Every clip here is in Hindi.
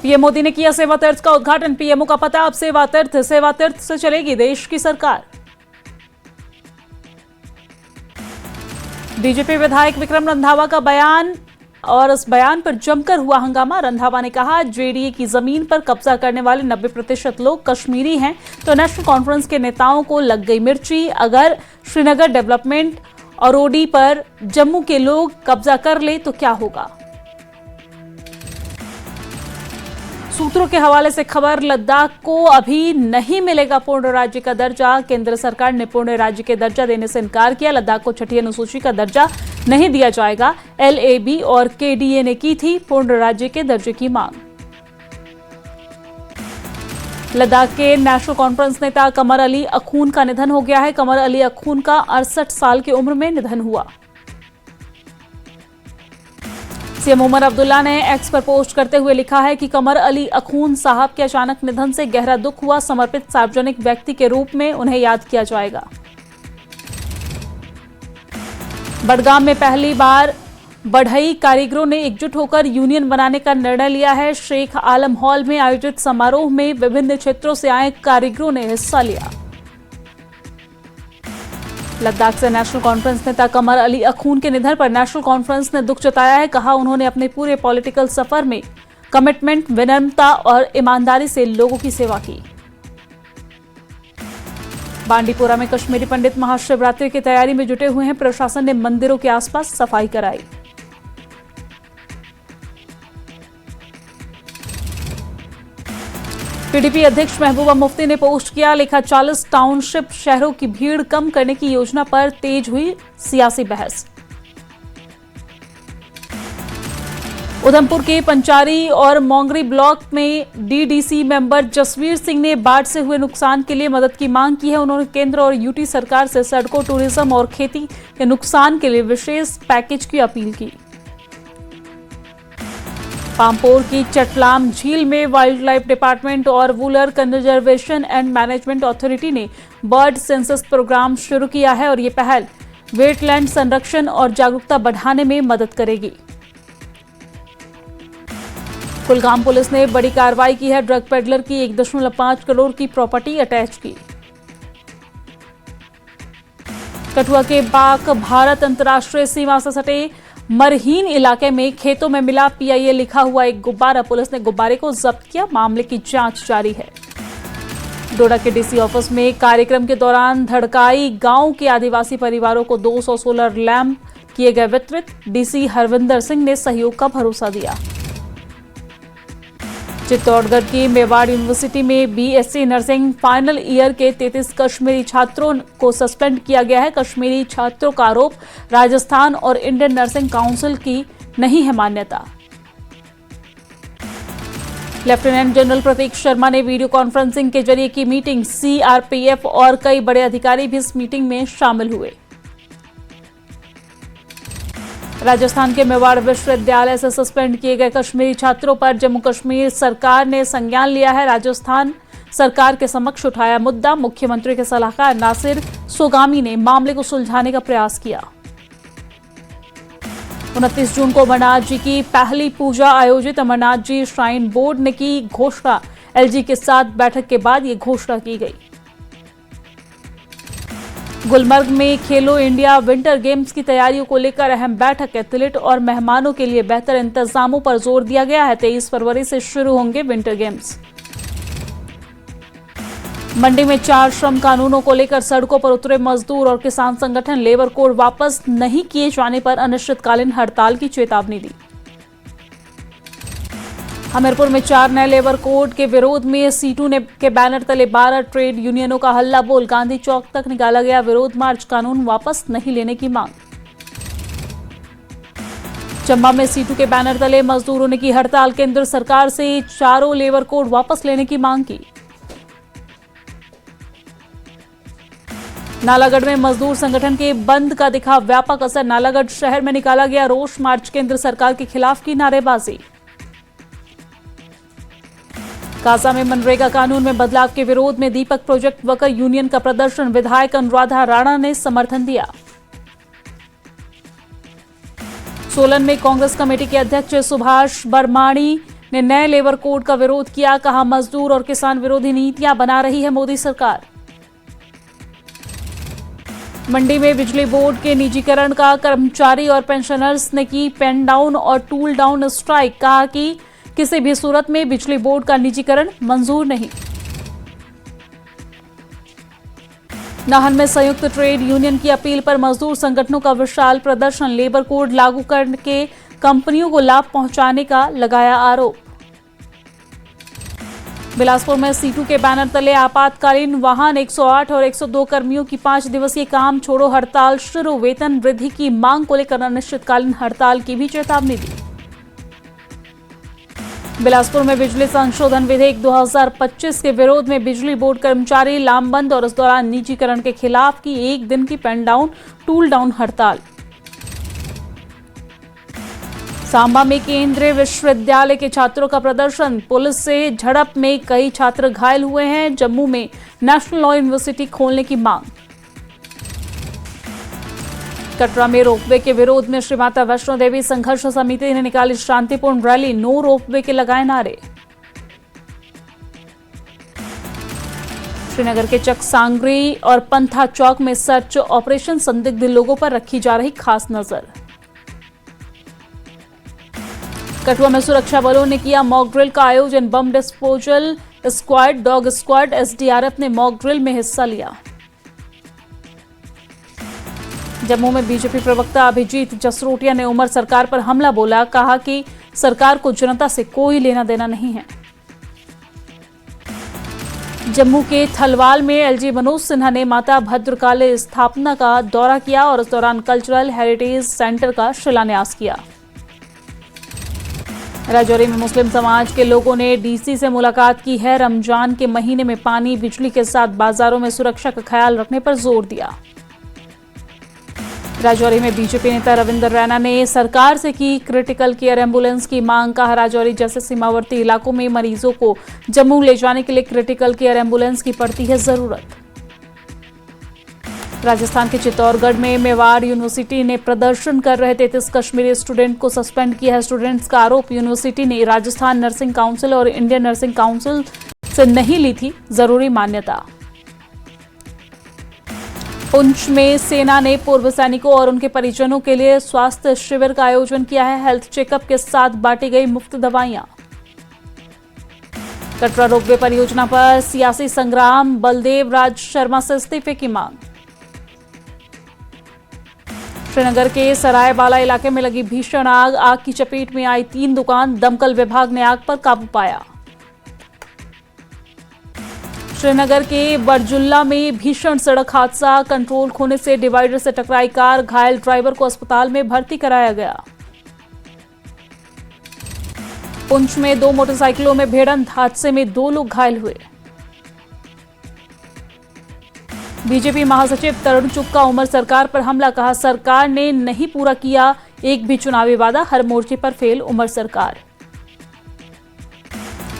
पीएम मोदी ने किया सेवा तीर्थ का उद्घाटन। पीएमओ का पता अब सेवा तीर्थ से चलेगी देश की सरकार। बीजेपी विधायक विक्रम रंधावा का बयान और इस बयान पर जमकर हुआ हंगामा। रंधावा ने कहा, जेडीए की जमीन पर कब्जा करने वाले 90% लोग कश्मीरी हैं, तो नेशनल कॉन्फ्रेंस के नेताओं को लग गई मिर्ची। अगर श्रीनगर डेवलपमेंट और ओडी पर जम्मू के लोग कब्जा कर ले तो क्या होगा। सूत्रों के हवाले से खबर, लद्दाख को अभी नहीं मिलेगा पूर्ण राज्य का दर्जा। केंद्र सरकार ने पूर्ण राज्य के दर्जा देने से इनकार किया। लद्दाख को छठी अनुसूची का दर्जा नहीं दिया जाएगा। एलएबी और केडीए ने की थी पूर्ण राज्य के दर्जे की मांग। लद्दाख के नेशनल कॉन्फ्रेंस नेता कमर अली अखून का निधन हो गया है। कमर अली अखून का 68 साल की उम्र में निधन हुआ। सीएम उमर अब्दुल्ला ने एक्स पर पोस्ट करते हुए लिखा है कि कमर अली अखून साहब के अचानक निधन से गहरा दुख हुआ। समर्पित सार्वजनिक व्यक्ति के रूप में उन्हें याद किया जाएगा। बडगाम में पहली बार बढ़ई कारीगरों ने एकजुट होकर यूनियन बनाने का निर्णय लिया है। शेख आलम हॉल में आयोजित समारोह में विभिन्न क्षेत्रों से आए कारीगरों ने हिस्सा लिया। लद्दाख से नेशनल कॉन्फ्रेंस नेता कमर अली अखून के निधन पर नेशनल कॉन्फ्रेंस ने दुख जताया है। कहा, उन्होंने अपने पूरे पॉलिटिकल सफर में कमिटमेंट, विनम्रता और ईमानदारी से लोगों की सेवा की। बांडीपुरा में कश्मीरी पंडित महाशिवरात्रि की तैयारी में जुटे हुए हैं। प्रशासन ने मंदिरों के आसपास सफाई कराई। पीडीपी अध्यक्ष महबूबा मुफ्ती ने पोस्ट किया, लिखा, 40 टाउनशिप शहरों की भीड़ कम करने की योजना पर तेज हुई सियासी बहस। उधमपुर के पंचारी और मोंगरी ब्लॉक में डीडीसी मेंबर जसवीर सिंह ने बाढ़ से हुए नुकसान के लिए मदद की मांग की है। उन्होंने केंद्र और यूटी सरकार से सड़कों, टूरिज्म और खेती के नुकसान के लिए विशेष पैकेज की अपील की। पामपोर की चटलाम झील में वाइल्ड लाइफ डिपार्टमेंट और Wular conservation and management authority ने बर्ड सेंसस प्रोग्राम शुरू किया है और ये पहल वेटलैंड संरक्षण और जागरूकता बढ़ाने में मदद करेगी। कुलगाम पुलिस ने बड़ी कार्रवाई की है। ड्रग पेडलर की 1.5 करोड़ की प्रॉपर्टी अटैच की। कठुआ के बाक भारत अंतर्राष्ट्रीय सीमा से सटे मरहीन इलाके में खेतों में मिला पीआईए लिखा हुआ एक गुब्बारा। पुलिस ने गुब्बारे को जब्त किया। मामले की जांच जारी है। डोडा के डीसी ऑफिस में कार्यक्रम के दौरान धड़काई गांव के आदिवासी परिवारों को 200 सोलर लैंप किए गए वितरित। डीसी हरविंदर सिंह ने सहयोग का भरोसा दिया। चित्तौड़गढ़ की मेवाड़ यूनिवर्सिटी में बीएससी नर्सिंग फाइनल ईयर के 33 कश्मीरी छात्रों को सस्पेंड किया गया है। कश्मीरी छात्रों का आरोप, राजस्थान और इंडियन नर्सिंग काउंसिल की नहीं है मान्यता। लेफ्टिनेंट जनरल प्रतीक शर्मा ने वीडियो कॉन्फ्रेंसिंग के जरिए की मीटिंग। सीआरपीएफ और कई बड़े अधिकारी भी इस मीटिंग में शामिल हुए। राजस्थान के मेवाड़ विश्वविद्यालय से सस्पेंड किए गए कश्मीरी छात्रों पर जम्मू कश्मीर सरकार ने संज्ञान लिया है। राजस्थान सरकार के समक्ष उठाया मुद्दा। मुख्यमंत्री के सलाहकार नासिर सोगामी ने मामले को सुलझाने का प्रयास किया। 29 जून को अमरनाथ जी की पहली पूजा आयोजित। अमरनाथ जी श्राइन बोर्ड ने की घोषणा। एलजी के साथ बैठक के बाद ये घोषणा की गई। गुलमर्ग में खेलो इंडिया विंटर गेम्स की तैयारियों को लेकर अहम बैठक। एथलीट और मेहमानों के लिए बेहतर इंतजामों पर जोर दिया गया है। 23 फरवरी से शुरू होंगे विंटर गेम्स। मंडी में 4 श्रम कानूनों को लेकर सड़कों पर उतरे मजदूर और किसान संगठन। लेबर कोड वापस नहीं किए जाने पर अनिश्चितकालीन हड़ताल की चेतावनी दी। हमीरपुर में 4 नए लेबर कोड के विरोध में सीटू के बैनर तले 12 ट्रेड यूनियनों का हल्ला बोल। गांधी चौक तक निकाला गया विरोध मार्च। कानून वापस नहीं लेने की मांग। चंबा में सीटू के बैनर तले मजदूरों ने की हड़ताल। केंद्र सरकार से चारों लेबर कोड वापस लेने की मांग की। नालागढ़ में मजदूर संगठन के बंद का दिखा व्यापक असर। नालागढ़ शहर में निकाला गया रोष मार्च। केंद्र सरकार के खिलाफ की नारेबाजी। काजा में मनरेगा कानून में बदलाव के विरोध में दीपक प्रोजेक्ट वर्कर यूनियन का प्रदर्शन। विधायक अनुराधा राणा ने समर्थन दिया। सोलन में कांग्रेस कमेटी के अध्यक्ष सुभाष बरमाणी ने नए लेबर कोड का विरोध किया। कहा, मजदूर और किसान विरोधी नीतियां बना रही है मोदी सरकार। मंडी में बिजली बोर्ड के निजीकरण का कर्मचारी और पेंशनर्स ने की पेन डाउन और टूल डाउन स्ट्राइक। कहा कि किसी भी सूरत में बिजली बोर्ड का निजीकरण मंजूर नहीं। नाहन में संयुक्त ट्रेड यूनियन की अपील पर मजदूर संगठनों का विशाल प्रदर्शन। लेबर कोड लागू करके कंपनियों को लाभ पहुंचाने का लगाया आरोप। बिलासपुर में सीटू के बैनर तले आपातकालीन वाहन 108 और 102 कर्मियों की 5 दिवसीय काम छोड़ो हड़ताल शुरू। वेतन वृद्धि की मांग को लेकर अनिश्चितकालीन हड़ताल की भी चेतावनी दी। बिलासपुर में बिजली संशोधन विधेयक 2025 के विरोध में बिजली बोर्ड कर्मचारी लामबंद और इस दौरान निजीकरण के खिलाफ की 1 दिन की पेन डाउन टूल डाउन हड़ताल। सांबा में केंद्रीय विश्वविद्यालय के छात्रों का प्रदर्शन। पुलिस से झड़प में कई छात्र घायल हुए हैं। जम्मू में नेशनल लॉ यूनिवर्सिटी खोलने की मांग। कटरा में रोपवे के विरोध में श्री माता वैष्णो देवी संघर्ष समिति ने निकाली शांतिपूर्ण रैली। नो रोपवे के लगाए नारे। श्रीनगर के चक सांगरी और पंथा चौक में सर्च ऑपरेशन। संदिग्ध लोगों पर रखी जा रही खास नजर। कठुआ में सुरक्षा बलों ने किया मॉक ड्रिल का आयोजन। Bomb disposal squad, dog squad, SDRF ने मॉक ड्रिल में हिस्सा लिया। जम्मू में बीजेपी प्रवक्ता अभिजीत जसरोटिया ने उमर सरकार पर हमला बोला। कहा कि सरकार को जनता से कोई लेना देना नहीं है। जम्मू के थलवाल में एलजी मनोज सिन्हा ने माता भद्रकाली स्थापना का दौरा किया और इस दौरान कल्चरल हेरिटेज सेंटर का शिलान्यास किया। राजौरी में मुस्लिम समाज के लोगों ने डीसी से मुलाकात की है। रमजान के महीने में पानी, बिजली के साथ बाजारों में सुरक्षा का ख्याल रखने पर जोर दिया। राजौरी में बीजेपी नेता रविंदर रैना ने सरकार से की क्रिटिकल केयर एम्बुलेंस की मांग। कहा, राजौरी जैसे सीमावर्ती इलाकों में मरीजों को जम्मू ले जाने के लिए क्रिटिकल केयर एम्बुलेंस की पड़ती है जरूरत। राजस्थान के चित्तौड़गढ़ में मेवाड़ यूनिवर्सिटी ने प्रदर्शन कर रहे 33 कश्मीरी स्टूडेंट को सस्पेंड किया है। स्टूडेंट्स का आरोप, यूनिवर्सिटी ने राजस्थान नर्सिंग काउंसिल और इंडियन नर्सिंग काउंसिल से नहीं ली थी जरूरी मान्यता। पुंछ में सेना ने पूर्व सैनिकों और उनके परिजनों के लिए स्वास्थ्य शिविर का आयोजन किया है। हेल्थ चेकअप के साथ बांटी गई मुफ्त दवाइयां। कटरा रोपवे परियोजना पर सियासी संग्राम। बलदेव राज शर्मा से इस्तीफे की मांग। श्रीनगर के सरायबाला इलाके में लगी भीषण आग। आग की चपेट में आई 3 दुकान। दमकल विभाग ने आग पर काबू पाया। श्रीनगर के बरजुल्ला में भीषण सड़क हादसा। कंट्रोल खोने से डिवाइडर से टकराई कार। घायल ड्राइवर को अस्पताल में भर्ती कराया गया। पुंछ में 2 मोटरसाइकिलों में भिड़ंत। हादसे में 2 लोग घायल हुए। बीजेपी महासचिव तरुण चुग का उमर सरकार पर हमला। कहा, सरकार ने नहीं पूरा किया एक भी चुनावी वादा। हर मोर्चे पर फेल उमर सरकार।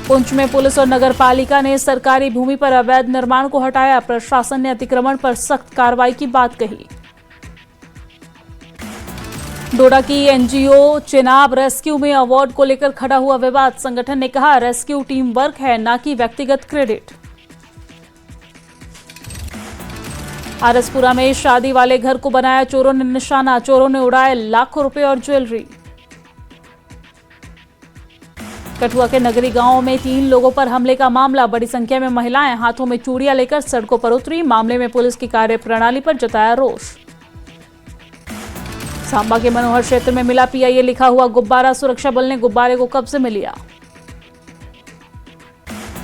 पुंछ में पुलिस और नगर पालिका ने सरकारी भूमि पर अवैध निर्माण को हटाया। प्रशासन ने अतिक्रमण पर सख्त कार्रवाई की बात कही। डोडा की एनजीओ चेनाब रेस्क्यू में अवार्ड को लेकर खड़ा हुआ विवाद। संगठन ने कहा, रेस्क्यू टीम वर्क है, न कि व्यक्तिगत क्रेडिट। आरसपुरा में शादी वाले घर को बनाया चोरों ने निशाना। चोरों ने उड़ाए लाखों रुपए और ज्वेलरी। कठुआ के नगरी गांव में 3 लोगों पर हमले का मामला। बड़ी संख्या में महिलाएं हाथों में चूड़ियां लेकर सड़कों पर उतरी। मामले में पुलिस की कार्यप्रणाली पर जताया रोष। सांबा के मनोहर क्षेत्र में मिला पीआईए लिखा हुआ गुब्बारा। सुरक्षा बल ने गुब्बारे को कब्जे में लिया।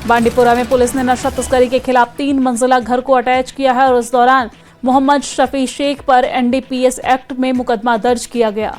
बांडीपुरा में पुलिस ने नशा तस्करी के खिलाफ 3 मंजिला घर को अटैच किया है और इस दौरान मोहम्मद शफी शेख पर एनडीपीएस एक्ट में मुकदमा दर्ज किया गया।